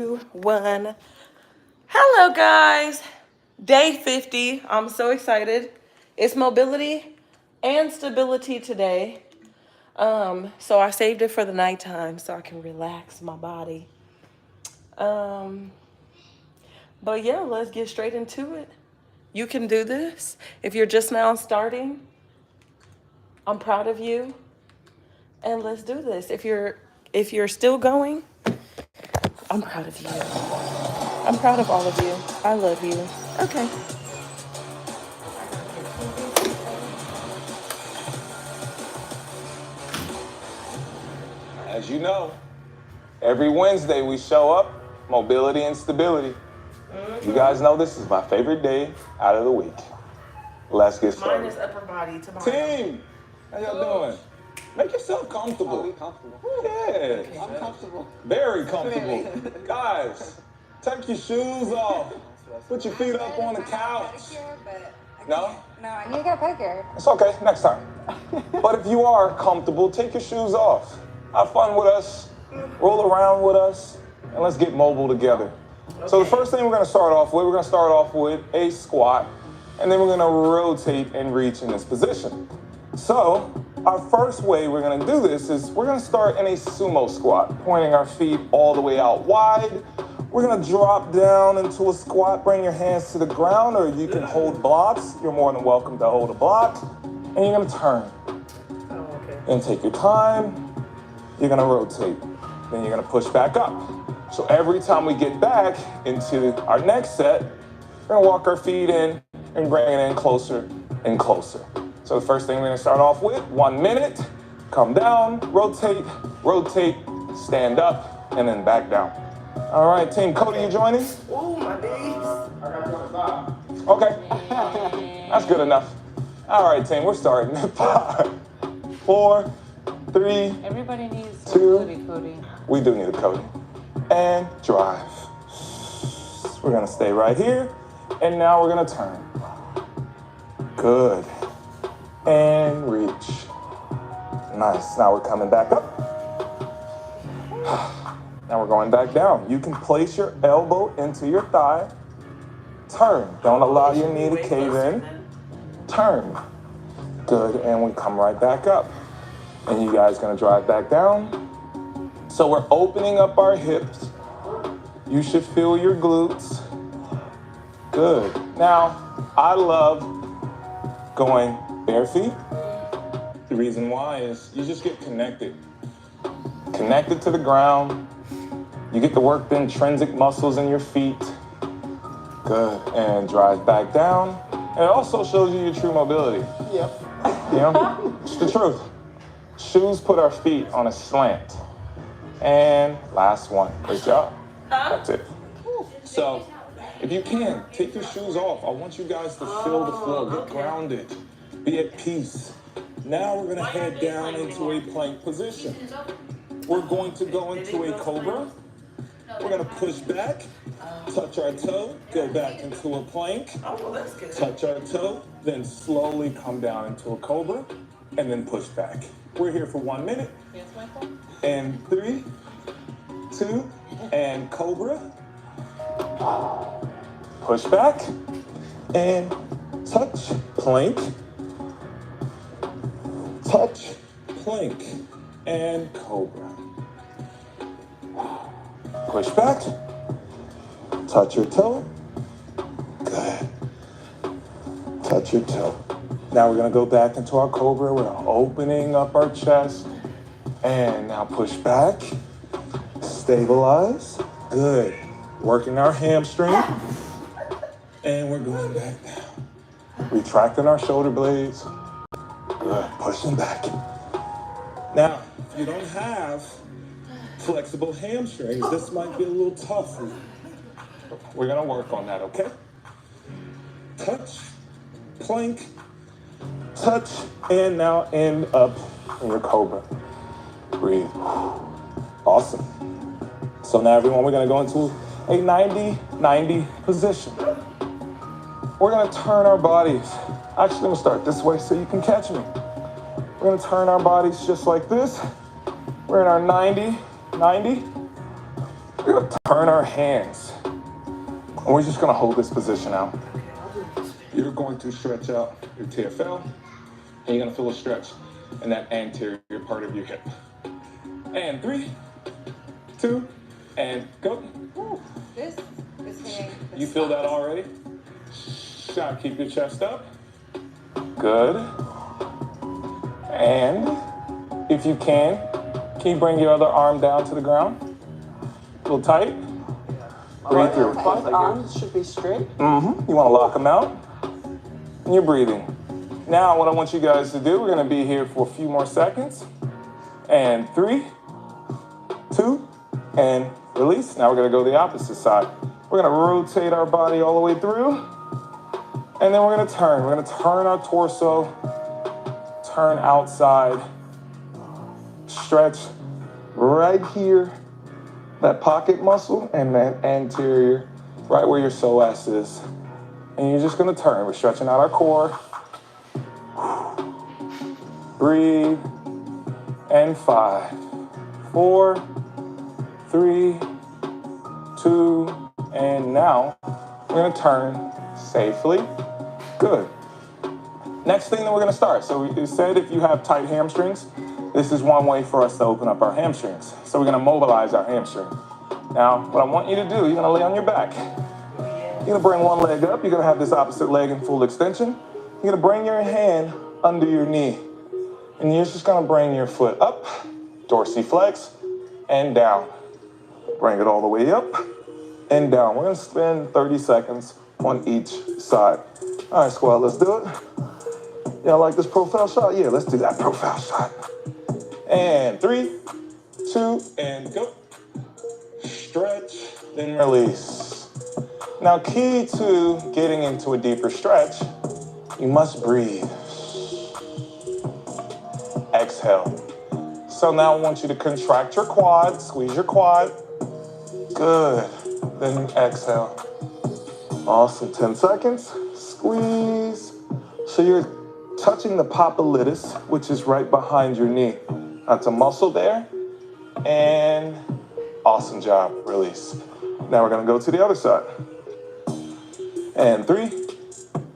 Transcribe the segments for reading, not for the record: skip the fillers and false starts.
1. Hello, guys. Day 50. I'm so excited. It's mobility and stability today. So I saved it for the nighttime so I can relax my body. But yeah, let's get straight into it. You can do this. If you're just now starting, I'm proud of you. And let's do this. If you're still going, I'm proud of you. I'm proud of all of you. I love you. Okay. As you know, every Wednesday we show up, mobility and stability. You guys know this is my favorite day out of the week. Let's get started. Mine is upper body tomorrow. Team, how y'all doing? Make yourself comfortable. We comfortable. Yeah, I'm comfortable. very comfortable. Guys, take your shoes off. Put your feet up on the couch. No? No, I need to get a pedicure. It's okay, next time. But if you are comfortable, take your shoes off. Have fun with us, roll around with us, and let's get mobile together. Okay. So the first thing we're gonna start off with a squat, and then we're gonna rotate and reach in this position. So our first way we're gonna do this is we're gonna start in a sumo squat, pointing our feet all the way out wide. We're gonna drop down into a squat, bring your hands to the ground, or you can hold blocks. You're more than welcome to hold a block. And you're gonna turn. And take your time. You're gonna rotate. Then you're gonna push back up. So every time we get back into our next set, we're gonna walk our feet in and bring it in closer and closer. So the first thing we're gonna start off with, 1 minute, come down, rotate, rotate, stand up, and then back down. All right, team, Cody, you joining? Ooh, my knees. I gotta go to 5. Okay, that's good enough. All right, team, we're starting at 5, 4, 3, Everybody needs 2. Cody. We do need a Cody. And drive. We're gonna stay right here. And now we're gonna turn. Good. And reach. Nice. Now we're coming back up. Now we're going back down. You can place your elbow into your thigh. Turn. Don't allow your knee to cave in. Turn. Good. And we come right back up. And you guys gonna drive back down. So we're opening up our hips. You should feel your glutes. Good. Now, I love going bare feet. The reason why is you just get connected. Connected to the ground. You get to work the intrinsic muscles in your feet. Good. And drive back down. And it also shows you your true mobility. Yep. You know, it's the truth. Shoes put our feet on a slant. And last one. Great job. That's it. So, if you can, take your shoes off. I want you guys to feel the floor. Get grounded. Be at peace. Now we're going to head down into a plank position. We're going to go into a cobra. We're going to push back, touch our toe, go back into a plank, touch our toe, then slowly come down into a cobra, and then push back. We're here for 1 minute. And 3, 2, and cobra. Push back, and touch, plank, touch, plank, and cobra. Push back, touch your toe. Good. Touch your toe. Now we're gonna go back into our cobra. We're opening up our chest. And now push back, stabilize. Good. Working our hamstring. And we're going back down. Retracting our shoulder blades. Good. Pushing back. Now, if you don't have flexible hamstrings, this might be a little tough for you. We're gonna work on that, okay? Touch, plank, touch, and now end up in your cobra. Breathe. Awesome. So now everyone, we're gonna go into a 90-90 position. We're gonna turn our bodies. Actually, I'm gonna start this way so you can catch me. We're gonna turn our bodies just like this. We're in our 90-90. We're gonna turn our hands. And we're just gonna hold this position out. You're going to stretch out your TFL, and you're gonna feel a stretch in that anterior part of your hip. And 3, 2, and go. This is hitting the You feel that already? Shot, keep your chest up. Good. And if you can you bring your other arm down to the ground? A little tight. Breathe through. Both arms should be straight. You want to lock them out. And you're breathing. Now what I want you guys to do, we're going to be here for a few more seconds. And 3, 2, and release. Now we're going to go the opposite side. We're going to rotate our body all the way through. And then we're going to turn. We're going to turn our torso, turn outside, stretch right here, that pocket muscle, and that anterior, right where your psoas is. And you're just going to turn. We're stretching out our core. Breathe. And 5, 4, 3, 2, and now we're going to turn safely. Good. Next thing that we're going to start. So we said if you have tight hamstrings, this is one way for us to open up our hamstrings. So we're going to mobilize our hamstring. Now, what I want you to do, you're going to lay on your back. You're going to bring one leg up. You're going to have this opposite leg in full extension. You're going to bring your hand under your knee. And you're just going to bring your foot up, dorsiflex, and down. Bring it all the way up and down. We're going to spend 30 seconds on each side. All right, squad, let's do it. Y'all like this profile shot? Yeah, let's do that profile shot. And 3, 2, and go. Stretch, then release. Now, key to getting into a deeper stretch, you must breathe. Exhale. So now I want you to contract your quad, squeeze your quad. Good. Then exhale. Awesome. 10 seconds. Squeeze. So you're touching the popliteus, which is right behind your knee. That's a muscle there. And awesome job. Release. Now we're going to go to the other side. And 3,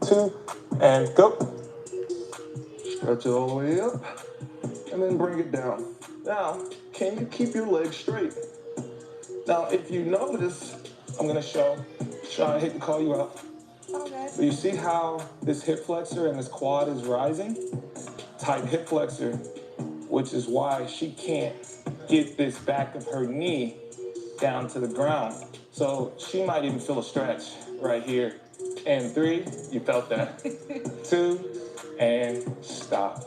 2, and go. Stretch it all the way up. And then bring it down. Now, can you keep your legs straight? Now, if you notice, I'm going to show. Sean, I hate to call you out. Okay. But you see how this hip flexor and this quad is rising? Tight hip flexor, which is why she can't get this back of her knee down to the ground. So she might even feel a stretch right here. And 3, you felt that. 2, and stop.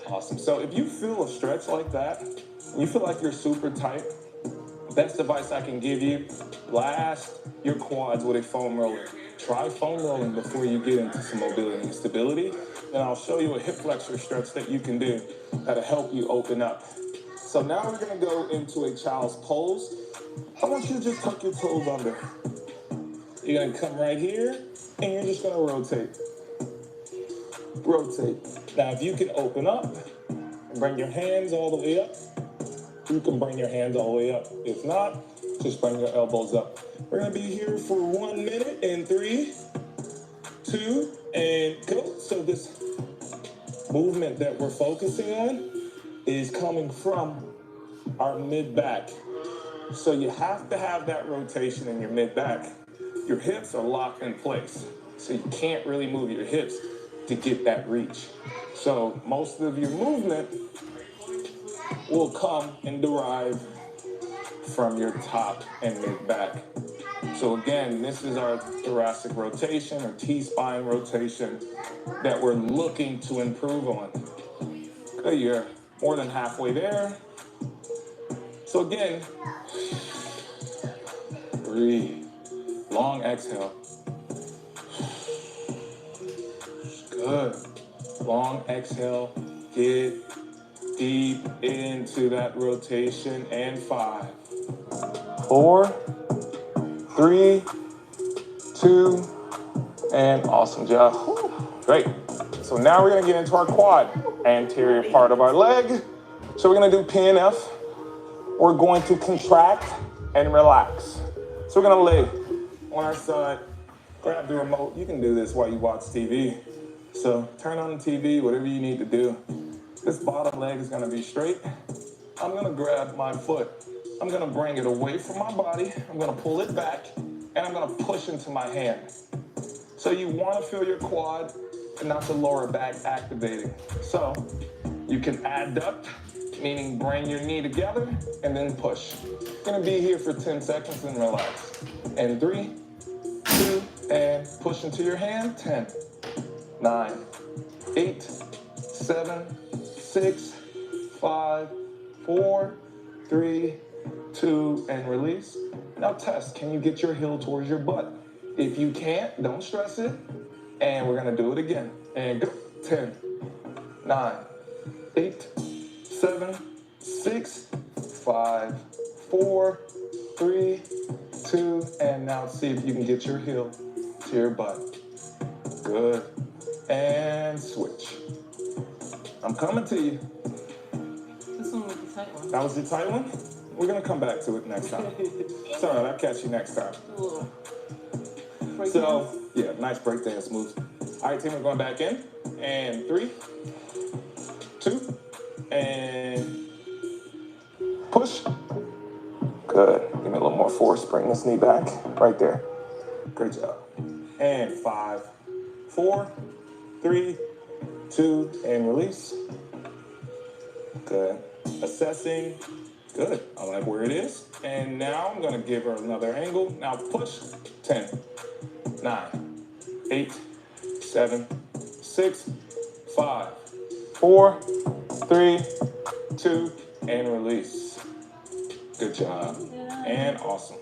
Awesome. So if you feel a stretch like that, you feel like you're super tight, best advice I can give you, blast your quads with a foam roller. Try foam rolling before you get into some mobility and stability. Then I'll show you a hip flexor stretch that you can do that'll help you open up. So now we're going to go into a child's pose. I want you to just tuck your toes under. You're going to come right here, and you're just going to rotate. Rotate. Now, if you can open up and bring your hands all the way up, you can bring your hands all the way up. If not, just bring your elbows up. We're going to be here for 1 minute and 3, 2, and go. So this movement that we're focusing on is coming from our mid-back. So you have to have that rotation in your mid-back. Your hips are locked in place, so you can't really move your hips to get that reach. So most of your movement will come and derive from your top and mid-back. So again, this is our thoracic rotation or T-spine rotation that we're looking to improve on. Okay, you're more than halfway there. So again, breathe. Long exhale. Good. Long exhale. Get deep into that rotation. And 5, 4, 3, 2, and awesome job. Great. So now we're going to get into our quad, anterior part of our leg. So we're going to do PNF. We're going to contract and relax. So we're gonna lay on our side, grab the remote. You can do this while you watch TV. So turn on the TV, whatever you need to do. This bottom leg is gonna be straight. I'm gonna grab my foot. I'm gonna bring it away from my body. I'm gonna pull it back, and I'm gonna push into my hand. So you wanna feel your quad and not the lower back activating. So you can adduct, meaning bring your knee together and then push. Gonna be here for 10 seconds and relax. And 3, 2, and push into your hand. 10, 9, 8, 7, 6, 5, 4, 3, 2, and release. Now test, can you get your heel towards your butt? If you can't, don't stress it. And we're gonna do it again. And go. 10, 9, 8, 7, 6, 5, 4, 3, 2, and now see if you can get your heel to your butt. Good. And switch. I'm coming to you. This one was the tight one. That was the tight one? We're gonna come back to it next time. It's all right, I'll catch you next time. So, yeah, nice breakdance moves. All right, team, we're going back in. And 3, 2, and push. Good. Give me a little more force. Bring this knee back. Right there. Great job. And 5, 4, 3, 2, and release. Good. Assessing. Good. I like where it is. And now I'm going to give her another angle. Now push. 10, 9, 8, 7, 6, 5, 4, 3, 2, and release. Good job. And awesome.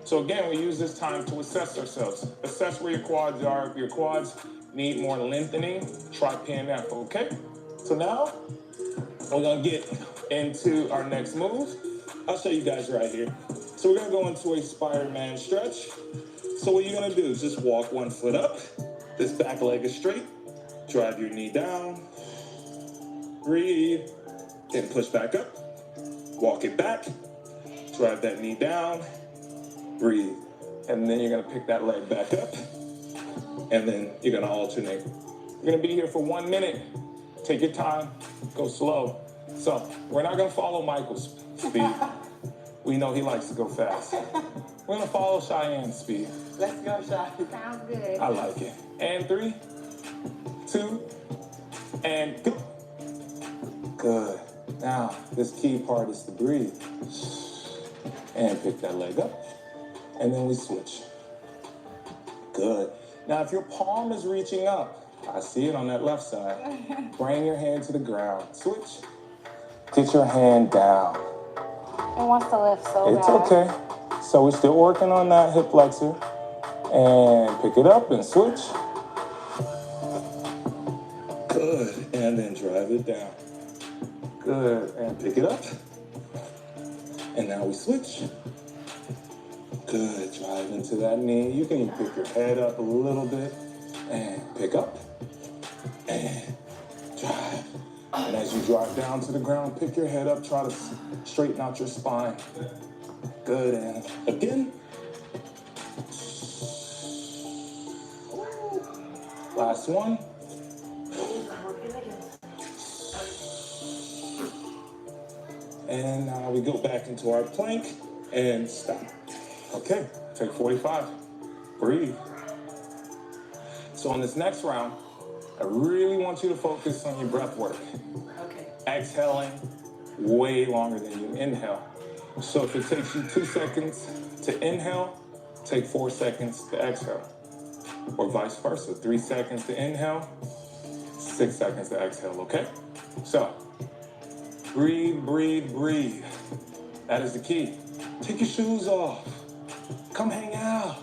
So again, we use this time to assess ourselves. Assess where your quads are. If your quads need more lengthening, try PNF, okay? So now, we're gonna get into our next move. I'll show you guys right here. So we're gonna go into a Spider-Man stretch. So what you're gonna do is just walk one foot up. This back leg is straight. Drive your knee down. Breathe. Then push back up. Walk it back. Drive that knee down. Breathe. And then you're gonna pick that leg back up. And then you're gonna alternate. You're gonna be here for 1 minute. Take your time, go slow. So we're not gonna follow Michael's speed. We know he likes to go fast. We're gonna follow Cheyenne's speed. Let's go, Shy. Sounds good. I like it. And 3, 2, and go. Good. Now, this key part is to breathe. And pick that leg up. And then we switch. Good. Now, if your palm is reaching up, I see it on that left side. Bring your hand to the ground. Switch. Get your hand down. It wants to lift so It's bad. okay. So we're still working on that hip flexor. And pick it up and switch. Good. And then drive it down. Good. And pick it up. And now we switch. Good. Drive into that knee. You can even pick your head up a little bit. And pick up. And drive. And as you drive down to the ground, pick your head up. Try to straighten out your spine. Good. And again. Last one. And now we go back into our plank and stop. Okay, take 45. Breathe. So on this next round, I really want you to focus on your breath work. Okay. Exhaling way longer than you inhale. So if it takes you 2 seconds to inhale, take 4 seconds to exhale. Or vice versa, 3 seconds to inhale, 6 seconds to exhale, okay? So, breathe, breathe, breathe. That is the key. Take your shoes off. Come hang out.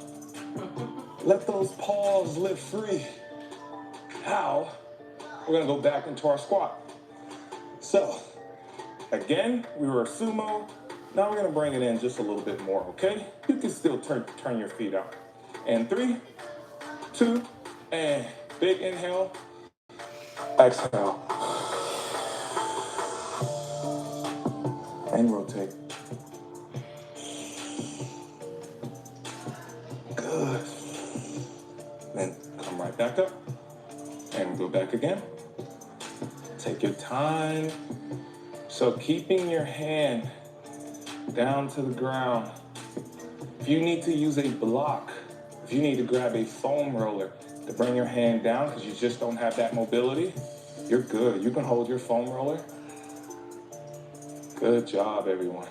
Let those paws live free. Now, we're gonna go back into our squat. So, again, we were a sumo. Now we're gonna bring it in just a little bit more, okay? You can still turn your feet out. And 3, 2, and big inhale. Exhale. And rotate. Then come right back up. And go back again. Take your time. So keeping your hand down to the ground. If you need to use a block, if you need to grab a foam roller to bring your hand down because you just don't have that mobility, you're good. You can hold your foam roller. Good job, everyone.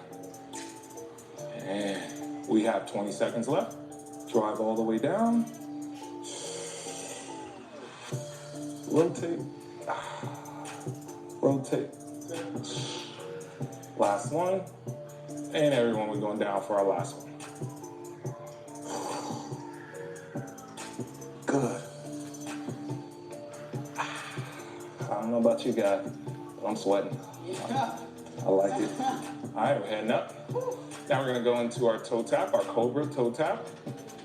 And we have 20 seconds left. Drive all the way down. Rotate. Rotate. Last one. And everyone, we're going down for our last one. Good. I don't know about you guys, but I'm sweating. Yeah. I like it. All right, we're heading up. Now we're gonna go into our toe tap, our Cobra Toe Tap.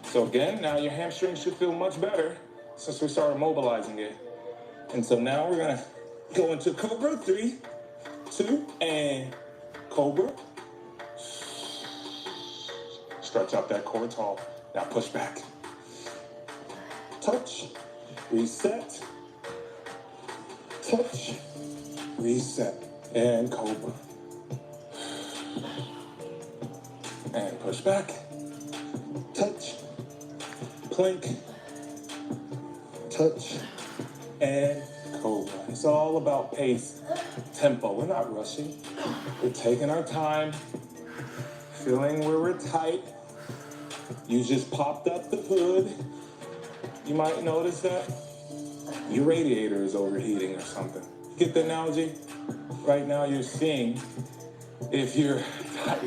So again, now your hamstrings should feel much better since we started mobilizing it. And so now we're gonna go into Cobra, 3, 2, and Cobra. Stretch out that core tall. Now push back. Touch, reset, touch, reset, and Cobra. And push back, touch, plank, touch, and Cobra. It's all about pace, tempo. We're not rushing. We're taking our time, feeling where we're tight. You just popped up the hood. You might notice that your radiator is overheating or something. Get the analogy? Right now you're seeing if you're tight.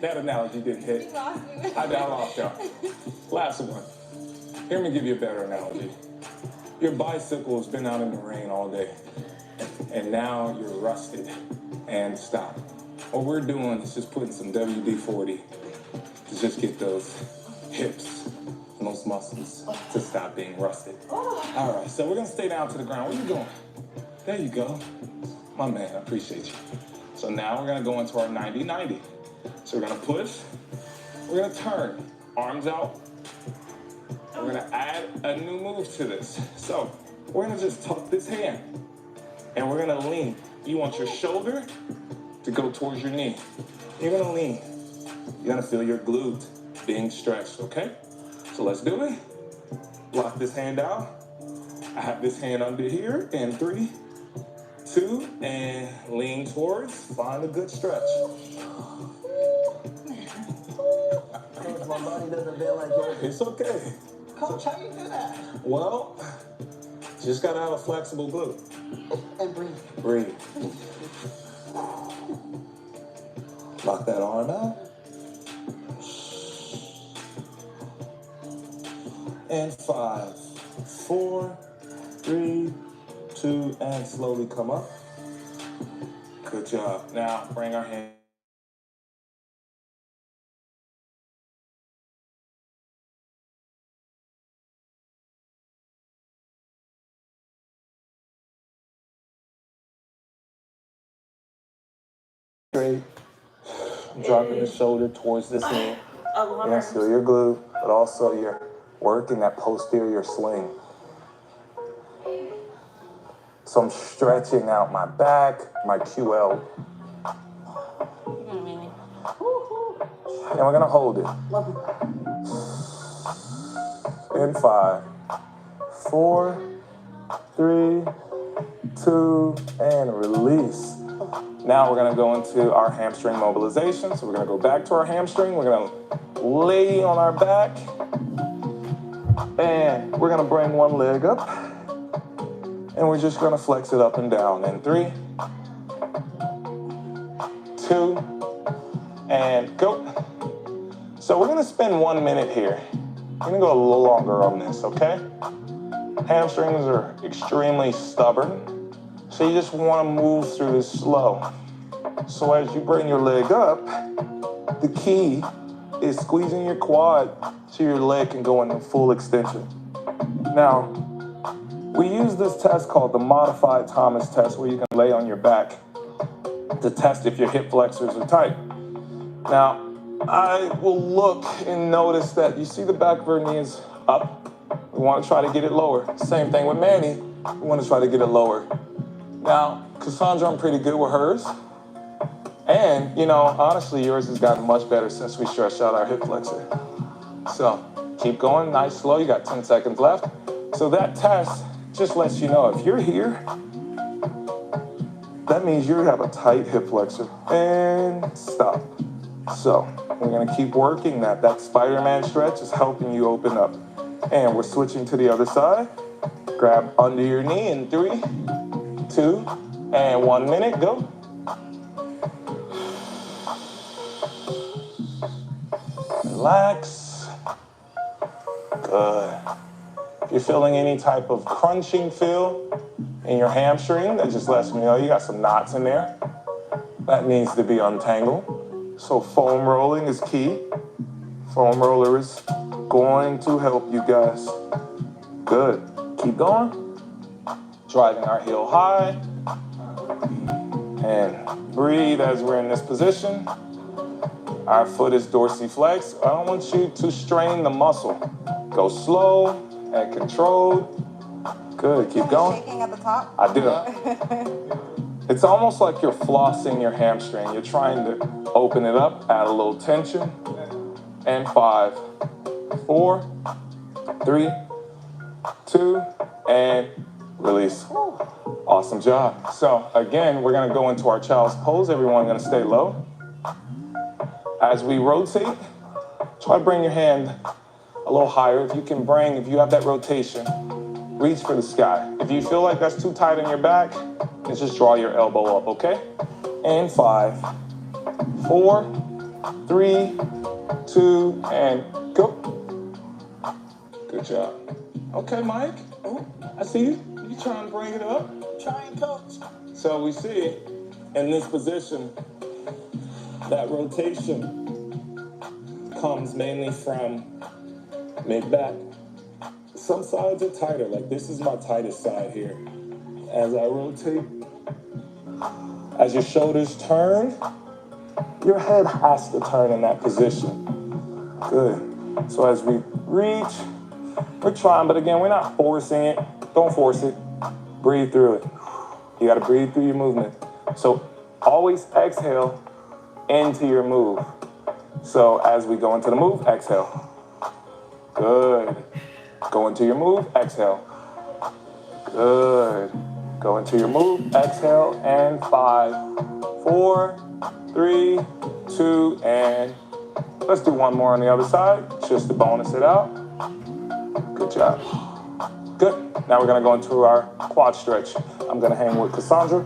That analogy didn't hit. I lost y'all. Last one. Here, let me give you a better analogy. Your bicycle has been out in the rain all day, and now you're rusted and stopped. What we're doing is just putting some WD-40 to just get those hips and those muscles to stop being rusted. All right, so we're gonna stay down to the ground. Where you going? There you go. My man, I appreciate you. So now we're gonna go into our 90-90. So we're gonna push, we're gonna turn, arms out. We're gonna add a new move to this. So we're gonna just tuck this hand and we're gonna lean. You want your shoulder to go towards your knee. You're gonna lean. You're gonna feel your glute being stretched, okay? So let's do it. Lock this hand out. I have this hand under here in 3, 2, and lean towards. Find a good stretch. Coach, my body doesn't feel like yours. It's okay. Coach, how you do that? Well, just gotta have a flexible glute. And breathe. Breathe. Lock that arm out. And 5, 4, 3, 2, and slowly come up. Good job. Now bring our hand. Straight. Dropping the shoulder towards this knee. Yes, feel your glute, but also you're working that posterior sling. So I'm stretching out my back, my QL. And we're gonna hold it. In 5, 4, 3, 2, and release. Now we're gonna go into our hamstring mobilization. So we're gonna go back to our hamstring. We're gonna lay on our back. And we're gonna bring one leg up. And we're just gonna flex it up and down. In 3, 2, and go. So we're gonna spend 1 minute here. We're gonna go a little longer on this, okay? Hamstrings are extremely stubborn. So you just wanna move through this slow. So as you bring your leg up, the key is squeezing your quad so your leg can go into full extension. Now, we use this test called the modified Thomas test where you can lay on your back to test if your hip flexors are tight. Now, I will look and notice that you see the back of her knee is up. We want to try to get it lower. Same thing with Manny. We want to try to get it lower. Now, Cassandra, I'm pretty good with hers. And, you know, honestly, yours has gotten much better since we stretched out our hip flexor. So keep going, nice, slow. You got 10 seconds left. So that test just lets you know if you're here, that means you have a tight hip flexor. And stop. So we're gonna keep working that. That Spider-Man stretch is helping you open up. And we're switching to the other side. Grab under your knee in 3, 2, and 1 minute, go. Relax. Good. If you're feeling any type of crunching feel in your hamstring, that just lets me know you got some knots in there. That needs to be untangled. So foam rolling is key. Foam roller is going to help you guys. Good. Keep going. Driving our heel high. And breathe as we're in this position. Our foot is dorsiflex. I don't want you to strain the muscle. Go slow and controlled. Good, keep going. Shaking at the top? I do. It's almost like you're flossing your hamstring. You're trying to open it up, add a little tension. And 5, 4, 3, 2, and release. Awesome job. So again, we're gonna go into our child's pose. Everyone gonna stay low. As we rotate, try to bring your hand a little higher. If you can bring, if you have that rotation, reach for the sky. If you feel like that's too tight in your back, then just draw your elbow up, okay? And 5, 4, 3, 2, and go. Good job. Okay, Mike. Oh, I see you. You trying to bring it up? Trying, coach. So we see in this position, that rotation comes mainly from mid-back. Some sides are tighter, like this is my tightest side here. As I rotate, as your shoulders turn, your head has to turn in that position. Good. So as we reach, we're trying, but again, we're not forcing it. Don't force it. Breathe through it. You gotta breathe through your movement. So always exhale into your move. So as we go into the move, exhale. Good. Go into your move, exhale. Good. Go into your move, exhale, and 5, 4, 3, 2, and let's do one more on the other side, just to bonus it out. Good job. Good. Now we're gonna go into our quad stretch. I'm gonna hang with Cassandra,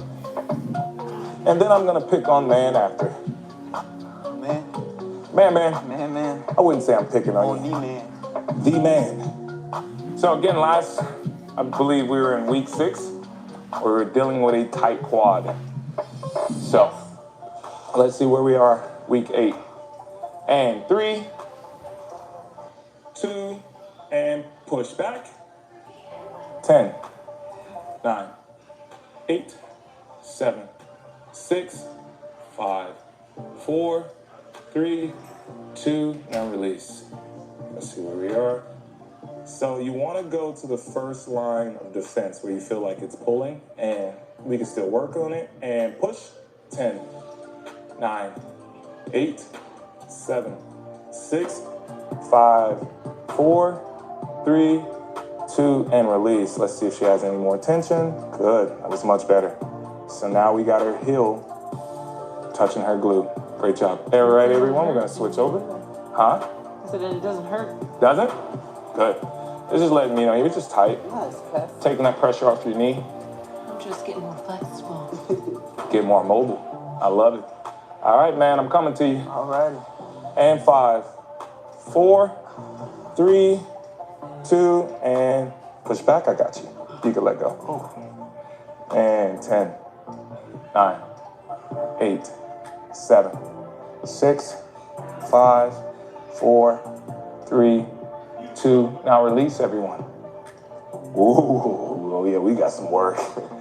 and then I'm gonna pick on Man after. Man. I wouldn't say I'm picking on you. The man. So again, I believe we were in week 6. We were dealing with a tight quad. So let's see where we are, week 8. And 3, 2, and push back. 10, 9, 8, 7, 6, 5, 4, 3, 2, and release. Let's see where we are. So you want to go to the first line of defense where you feel like it's pulling, and we can still work on it. And push. 10, 9, 8, 7, 6, 5, 4, 3, 2, and release. Let's see if she has any more tension. Good. That was much better. So now we got her heel touching her glute. Great job. All right, everyone, we're going to switch over. Huh? So then it doesn't hurt. Doesn't? Good. It's just letting me know you're just tight. Nice, Cass. Taking that pressure off your knee. I'm just getting more flexible. Get more mobile. I love it. All right, man, I'm coming to you. All righty. And 5, 4, 3, 2, and push back. I got you. You can let go. And 10, 9, 8, 7, 6, 5, 4, 3, 2. Now release, everyone. Ooh, oh yeah, we got some work.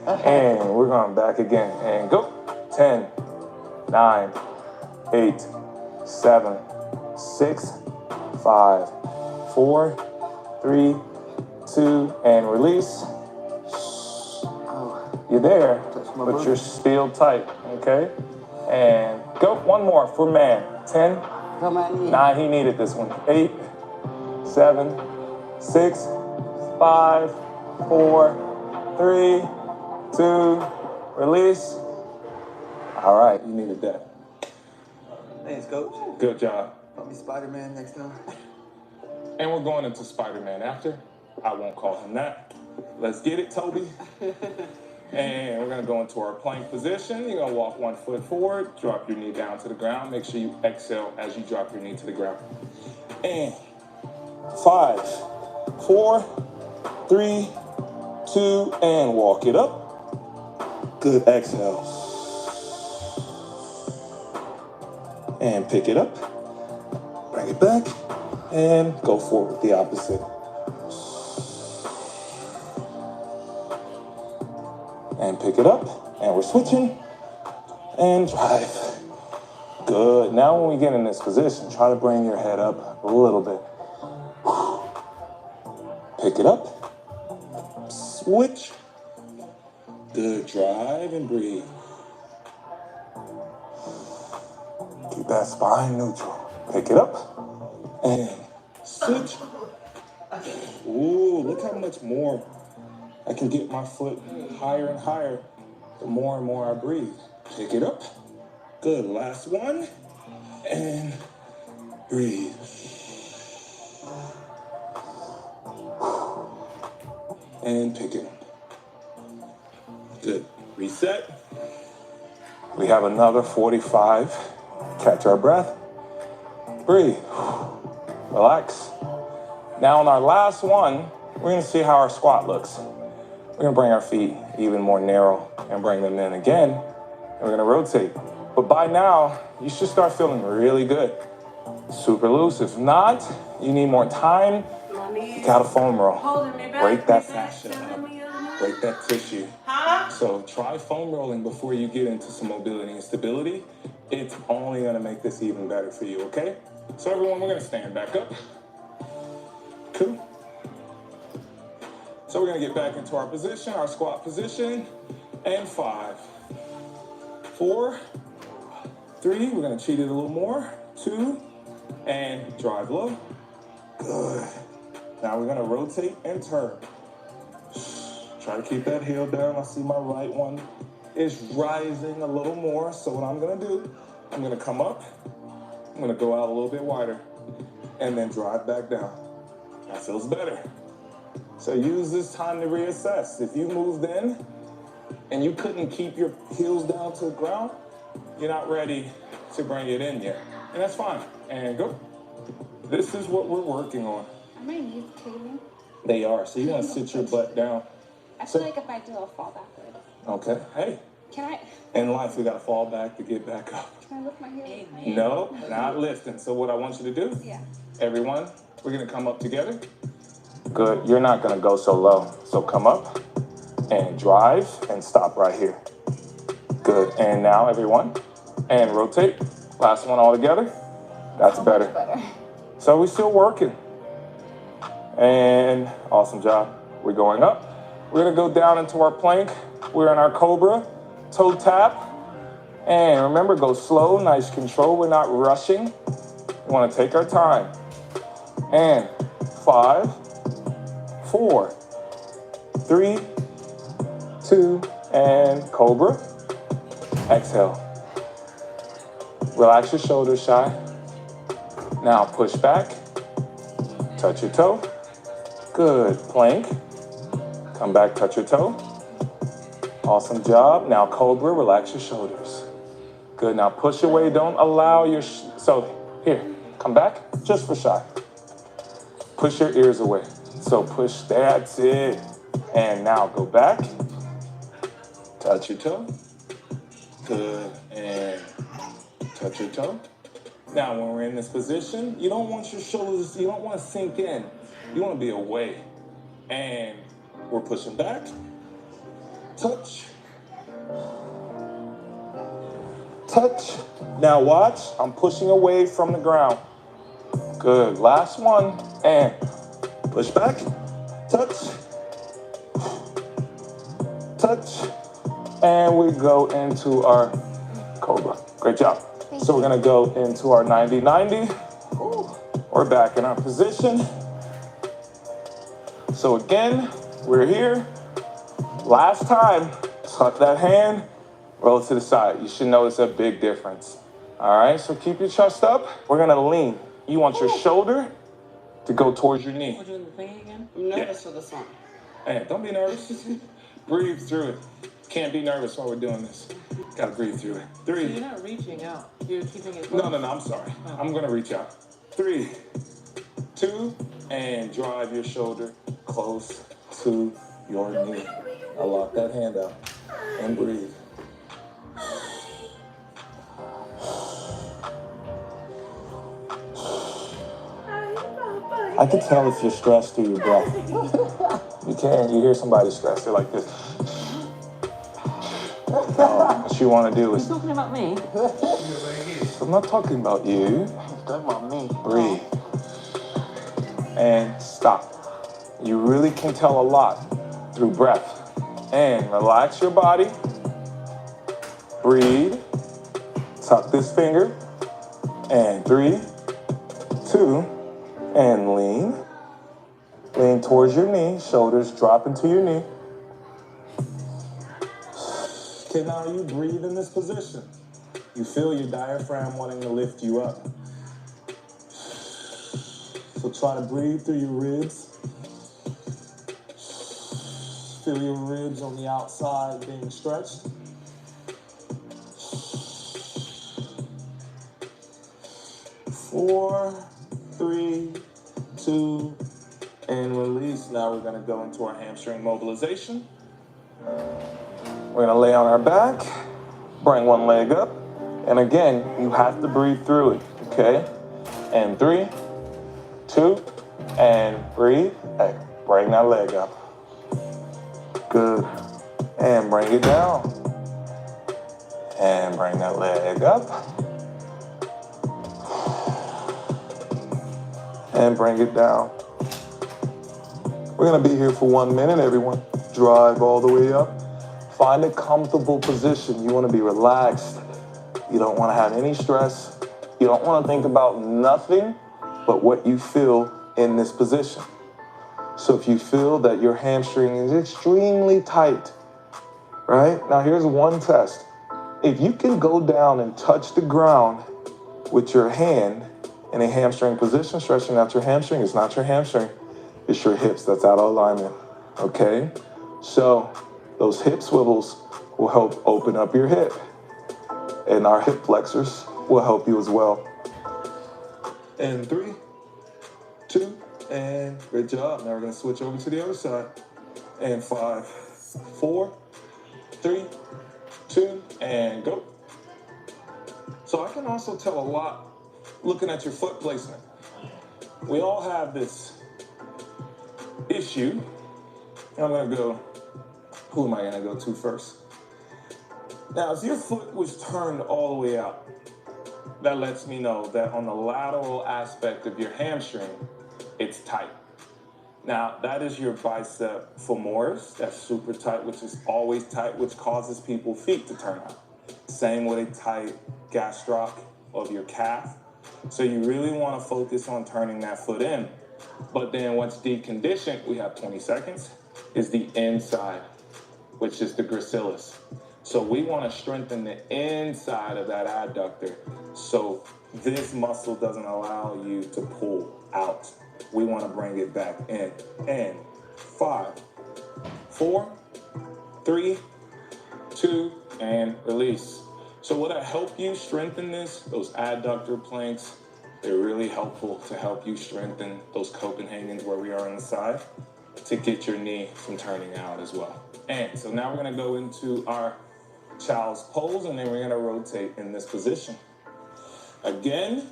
And we're going back again. And go. 10, 9, 8, 7, 6, 5, 4, 3, 2, and release. You're there, but you're still tight, okay? And go, one more for man. 10, 9, he needed this one. 8, 7, 6, 5, 4, 3, 2, release. All right, you needed that. Thanks, coach. Good job. Call me Spider-Man next time. And we're going into Spider-Man after. I won't call him that. Let's get it, Toby. And we're gonna go into our plank position. You're gonna walk 1 foot forward, drop your knee down to the ground. Make sure you exhale as you drop your knee to the ground. And 5, 4, 3, 2, and walk it up. Good, exhale. And pick it up. Bring it back. And go forward, the opposite. And pick it up, and we're switching, and drive. Good. Now when we get in this position, try to bring your head up a little bit. Pick it up, switch. Good, drive and breathe. Keep that spine neutral. Pick it up, and switch. Ooh, look how much more I can get my foot higher and higher the more and more I breathe. Pick it up. Good. Last one. And breathe. And pick it up. Good. Reset. We have another 45. Catch our breath. Breathe. Relax. Now on our last one, we're going to see how our squat looks. We're gonna bring our feet even more narrow and bring them in again. And we're gonna rotate. But by now, you should start feeling really good. Super loose. If not, you need more time. You gotta foam roll. Break that fascia up. Break that tissue. So try foam rolling before you get into some mobility and stability. It's only gonna make this even better for you, okay? So everyone, we're gonna stand back up. Cool. So we're gonna get back into our position, our squat position, and 5, 4, 3, we're gonna cheat it a little more, 2, and drive low. Good. Now we're gonna rotate and turn. Try to keep that heel down. I see my right one is rising a little more, so what I'm gonna do, I'm gonna come up, I'm gonna go out a little bit wider, and then drive back down. That feels better. So use this time to reassess. If you moved in and you couldn't keep your heels down to the ground, you're not ready to bring it in yet. And that's fine. And go. This is what we're working on. Are my knees caving? They are. So you want to sit your butt down. I feel like if I do, I'll fall backwards. Okay. Hey. Can I? In life, we got to fall back to get back up. Can I lift my heels? No, not lifting. So what I want you to do, Yeah. everyone, we're going to come up together. Good. You're not going to go so low. So come up and drive and stop right here. Good. And now, everyone, and rotate. Last one all together. That's better. So we're still working. And awesome job. We're going up. We're going to go down into our plank. We're in our Cobra Toe Tap. And remember, go slow, nice control. We're not rushing. We want to take our time. And 5, 4, 3, 2, and Cobra. Exhale. Relax your shoulders, Shy. Now push back. Touch your toe. Good. Plank. Come back, touch your toe. Awesome job. Now Cobra, relax your shoulders. Good. Now push away. Don't allow your... So here, come back just for Shy. Push your ears away. So push, that's it. And now go back. Touch your toe. Good. And touch your toe. Now, when we're in this position, you don't want your shoulders, you don't want to sink in. You want to be away. And we're pushing back. Touch. Touch. Now watch, I'm pushing away from the ground. Good. Last one. And Push back, touch, touch, and we go into our Cobra. Great job. So we're gonna go into our 90-90. We're back in our position. So again, we're here. Last time, tuck that hand, roll it to the side. You should notice a big difference. All right, so keep your chest up. We're gonna lean. You want your shoulder to go towards your knee. We're doing the thing again? I'm nervous for this one. Hey, don't be nervous. Breathe through it. Can't be nervous while we're doing this. Gotta breathe through it. So 3. you're not reaching out. You're keeping it close. No, I'm sorry. I'm gonna reach out. 3, 2, and drive your shoulder close to your knee. Now lock that hand out and breathe. I can tell if you're stressed through your breath. You can. You hear somebody stressed. They're like this. No, what you want to do You're is... talking about me? I'm not talking about you. Talking about me. Breathe. And stop. You really can tell a lot through breath. And relax your body. Breathe. Tuck this finger. And 3, 2, and lean. Lean towards your knee. Shoulders drop into your knee. Okay, now you breathe in this position. You feel your diaphragm wanting to lift you up. So try to breathe through your ribs. Feel your ribs on the outside being stretched. Four, 3, 2, and release. Now we're gonna go into our hamstring mobilization. We're gonna lay on our back, bring one leg up, and again, you have to breathe through it, okay? And 3, 2, and breathe. Hey, bring that leg up. Good. And bring it down. And bring that leg up. And bring it down. We're gonna be here for 1 minute, everyone. Drive all the way up. Find a comfortable position. You wanna be relaxed. You don't wanna have any stress. You don't wanna think about nothing but what you feel in this position. So if you feel that your hamstring is extremely tight, right? Now here's one test. If you can go down and touch the ground with your hand in a hamstring position, stretching out your hamstring, it's not your hamstring, it's your hips that's out of alignment, okay? So those hip swivels will help open up your hip, and our hip flexors will help you as well. And 3, 2, and great job. Now we're gonna switch over to the other side. And 5, 4, 3, 2, and go. So I can also tell a lot looking at your foot placement. We all have this issue. I'm gonna go, who am I gonna go to first? Now, if your foot was turned all the way out, that lets me know that on the lateral aspect of your hamstring, it's tight. Now, that is your bicep femoris. That's super tight, which is always tight, which causes people's feet to turn out. Same with a tight gastroc of your calf. So you really want to focus on turning that foot in. But then once deconditioned, we have 20 seconds, is the inside, which is the gracilis. So we want to strengthen the inside of that adductor so this muscle doesn't allow you to pull out. We want to bring it back in. And 5, 4, 3, 2, and release. So will that help you strengthen this? Those adductor planks, they're really helpful to help you strengthen those Copenhagens where we are on the side to get your knee from turning out as well. And so now we're going to go into our child's pose, and then we're going to rotate in this position. Again,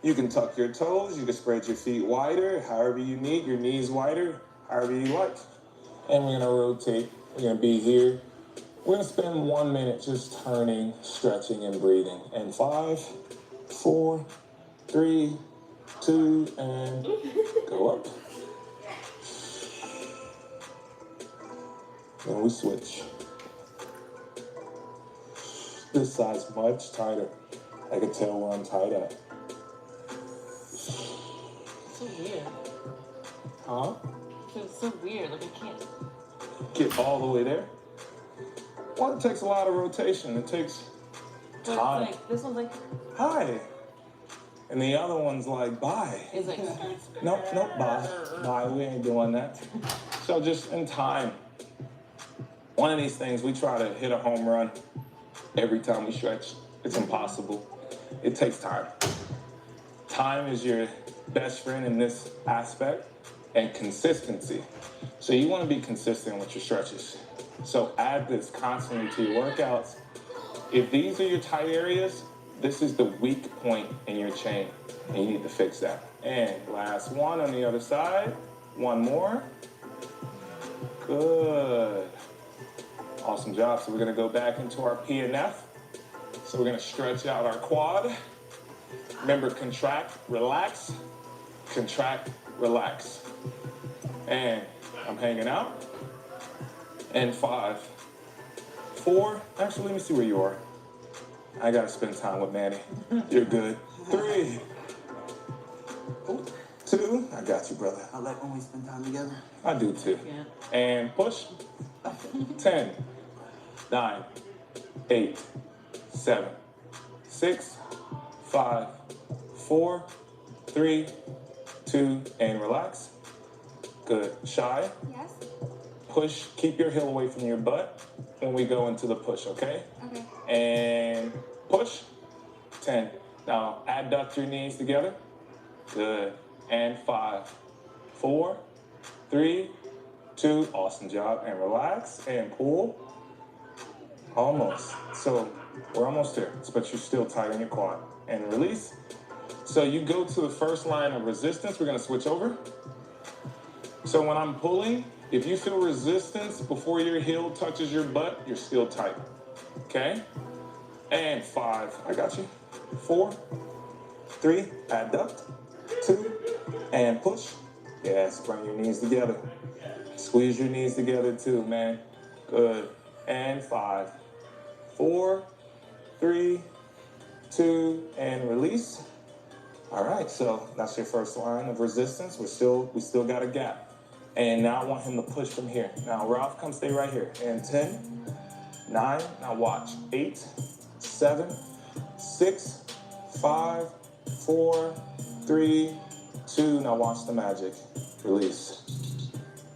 you can tuck your toes, you can spread your feet wider, however you need, your knees wider, however you like. And we're going to rotate. We're going to be here. We're going to spend 1 minute just turning, stretching, and breathing. And 5, 4, 3, 2, and go up. Then we switch. This side's much tighter. I can tell where I'm tight at. So weird. Huh? It feels so weird. Like I can't. Get all the way there. Well, it takes a lot of rotation. It takes But time. it's like this one's like Hi. And the other one's like, bye. it's like Nope, bye. Bye, we ain't doing that. So just in time. One of these things, we try to hit a home run every time we stretch. It's impossible. It takes time. Time is your best friend in this aspect, and consistency. So you want to be consistent with your stretches. So add this constantly to your workouts. If these are your tight areas, this is the weak point in your chain, and you need to fix that. And last one on the other side. One more. Good. Awesome job. So we're going to go back into our P and F. So we're going to stretch out our quad. Remember, contract, relax. Contract, relax. And I'm hanging out. And 5, 4. Actually, let me see where you are. I got to spend time with Manny. You're good. 3, 2. I got you, brother. I like when we spend time together. I do too. yeah. And push. 10, 9, 8, 7, 6, 5, 4, 3, 2, and relax. Good. Shy. Yes? Push. Keep your heel away from your butt when we go into the push, okay? Okay. And push. 10. Now adduct your knees together. Good. And 5, 4, 3, 2. Awesome job. And relax and pull. Almost. So we're almost there, but you're still tight in your quad. And release. So you go to the first line of resistance. We're going to switch over. So when I'm pulling, if you feel resistance before your heel touches your butt, you're still tight. Okay? And 5. I got you. 4, 3. Adduct. 2. And push. Yes, bring your knees together. Squeeze your knees together too, man. Good. And 5, 4, 3, 2, and release. All right, so that's your first line of resistance. We still got a gap. And now I want him to push from here. Now, Ralph, come stay right here. And 10, 9, now watch. 8, 7, 6, 5, 4, 3, 2. Now watch the magic. Release.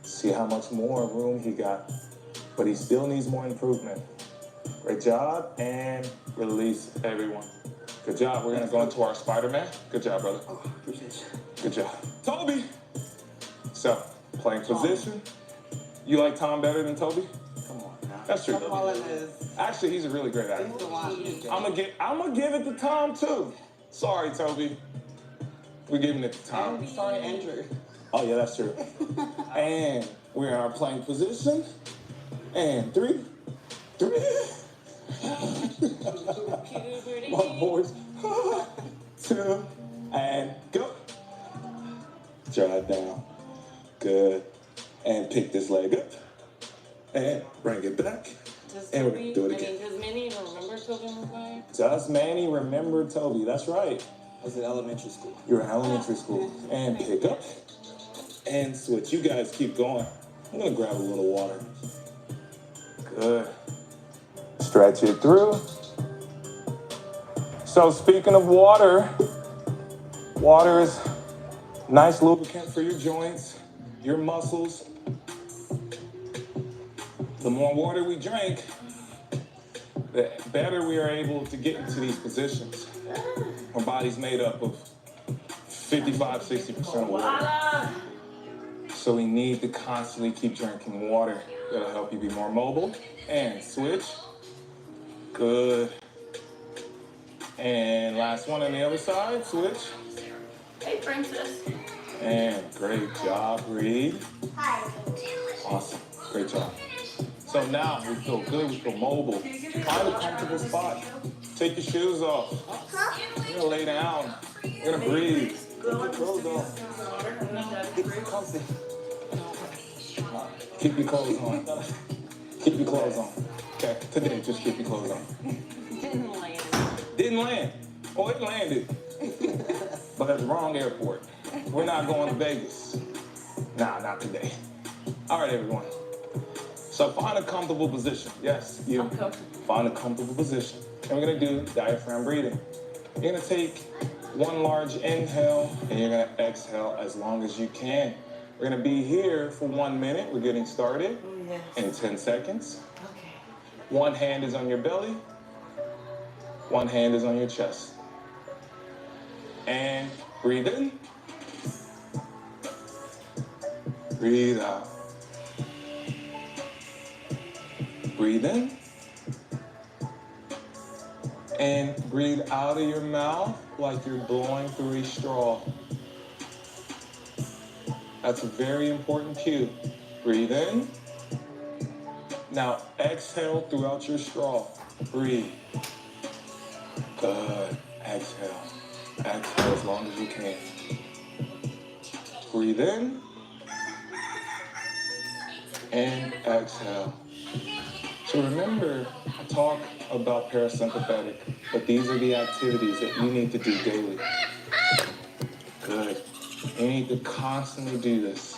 See how much more room he got. But he still needs more improvement. Great job. And release, everyone. Good job. We're going to go into our Spider-Man. Good job, brother. Oh, appreciate you. Good job. Toby! So, playing position. You like Tom better than Toby? Come on now. That's true. Stop calling this. Actually, he's a really great actor. He's the one. I'm gonna give it to Tom too. Sorry, Toby. We're giving it to Tom. I'm sorry, Andrew. Oh yeah, that's true. And we're in our playing position. And 3, 3. My boys. 2, and go. Draw it down. Good. And pick this leg up. And bring it back. Does And we're Toby, gonna do it again. does Manny even remember Toby McGuire? Does Manny remember Toby? That's right. I was in elementary school. You're in elementary school. And pick up. And switch. You guys keep going. I'm gonna grab a little water. Good. Stretch it through. So speaking of water, water is nice lubricant for your joints, your muscles. The more water we drink, the better we are able to get into these positions. Our body's made up of 55, 60% water. So we need to constantly keep drinking water. That'll help you be more mobile. And switch. Good. And last one on the other side, switch. Hey, princess. And great job, Reed. Hi. Awesome, great job. So now we feel good, we feel mobile. Find a comfortable spot. Take your shoes off. We're gonna lay down. We're gonna breathe. Take your clothes off. Get comfy. Keep your clothes on. Keep your clothes on. Okay, today, just keep your clothes on. Didn't land. Didn't land. Oh, it landed. But at the wrong airport. We're not going to Vegas. Nah, not today. All right, everyone. So find a comfortable position. Yes, you. I'm comfortable. Find a comfortable position. And we're gonna do diaphragm breathing. You're gonna take one large inhale and you're gonna exhale as long as you can. We're gonna be here for 1 minute. We're getting started Yes. in 10 seconds. Okay. One hand is on your belly. One hand is on your chest. And breathe in. Breathe out. Breathe in. And breathe out of your mouth like you're blowing through a straw. That's a very important cue. Breathe in. Now exhale throughout your straw. Breathe. Good. Exhale. Exhale as long as you can. Breathe in. And exhale. So remember, I talk about parasympathetic, but these are the activities that you need to do daily. Good. You need to constantly do this.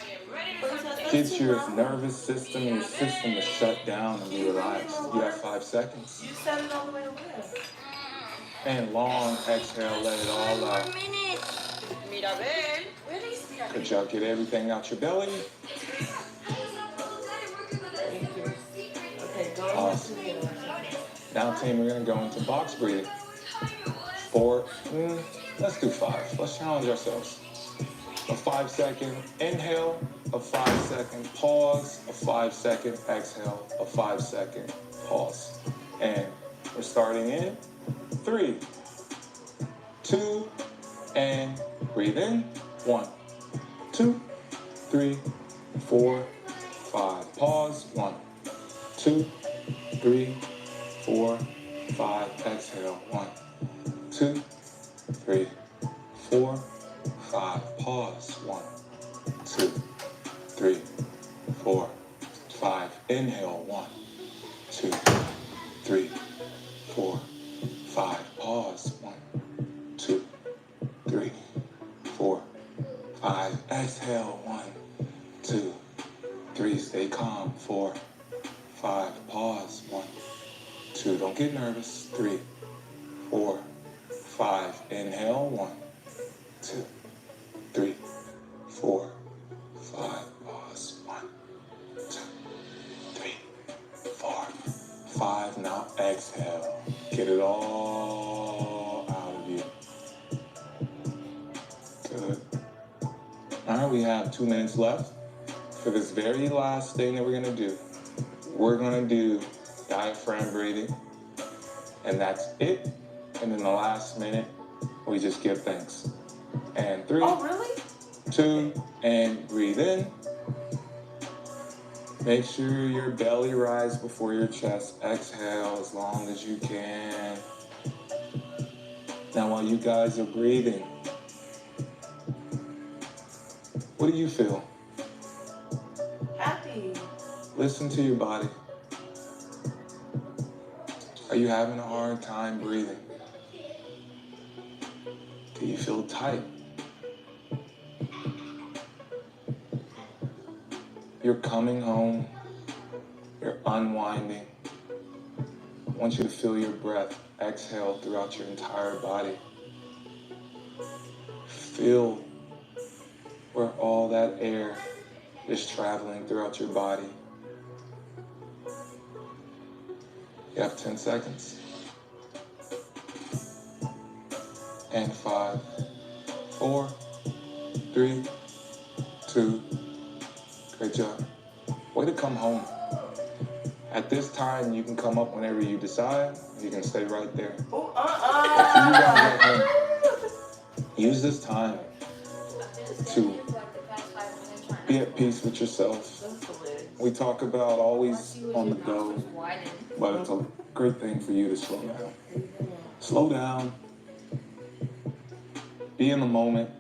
Get your nervous system and your system to shut down and be relaxed. You have 5 seconds. You said it all the way to left. And long exhale, let it all out. Good job. Get everything out your belly. Thank you. Okay, go Awesome. ahead. Now, team, we're going to go into box breathing. 4, let's do 5. Let's challenge ourselves. A 5-second inhale, a 5-second pause, a 5-second exhale, a 5-second pause. And we're starting in 3, 2, and breathe in. 1, 2, 3, 4, 5. Pause. 1, 2, 3, 4, 5. Exhale. 1, 2, 3, 4, 5. Pause. 1, 2, 3, 4, 5. Inhale. 1, 2, 3, 4, 5. Pause. 1, 2, 3, 4, 5. Exhale. 1, 2, 3. Stay calm. 4, 5. Pause. 1, 2. Don't get nervous. 3, 4, 5. Inhale. 1, 2, 3, 4, 5. Pause. 1, 2, 3, 4, 5. Now exhale. Get it all out of you. Good. All right, we have 2 minutes left. For this very last thing that we're gonna do, we're gonna do diaphragm breathing, and that's it. And in the last minute, we just give thanks. And 3, Oh, really? 2, and breathe in. Make sure your belly rises before your chest. Exhale as long as you can. Now, while you guys are breathing, what do you feel? Happy. Listen to your body. Are you having a hard time breathing? Do you feel tight? You're coming home. You're unwinding. I want you to feel your breath exhale throughout your entire body. Feel where all that air is traveling throughout your body. You have 10 seconds. And 5, 4, 3, 2. Great job. Way to come home. At this time, you can come up whenever you decide. You can stay right there. Ooh, You guys at home, use this time to be at peace with yourself. We talk about always on the go, but it's a great thing for you to slow down. Slow down. Be in the moment.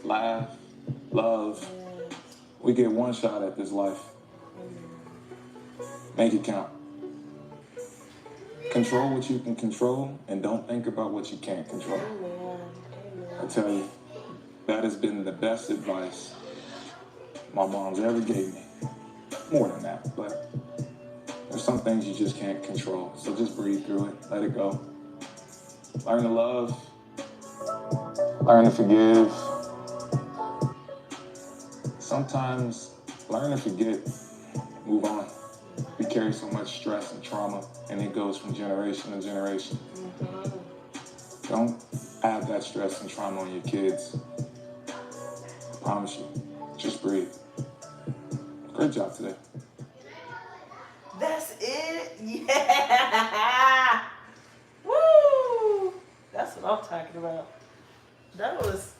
Laugh. Love. We get one shot at this life. Make it count. Control what you can control and don't think about what you can't control. I tell you, that has been the best advice my mom's ever gave me. More than that, but there's some things you just can't control. So just breathe through it, let it go. Learn to love, learn to forgive. Sometimes learn to forget, move on. We carry so much stress and trauma, and it goes from generation to generation. Don't add that stress and trauma on your kids. I promise you, just breathe. Great job today. That's it? Yeah! Woo! That's what I'm talking about. That was,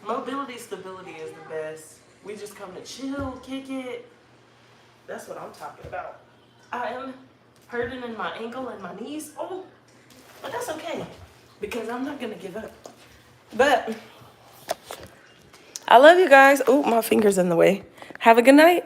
mobility stability is the best. We just come to chill, kick it. That's what I'm talking about. I am hurting in my ankle and my knees. Oh, but that's okay because I'm not gonna give up. But I love you guys. Oh, my finger's in the way. Have a good night.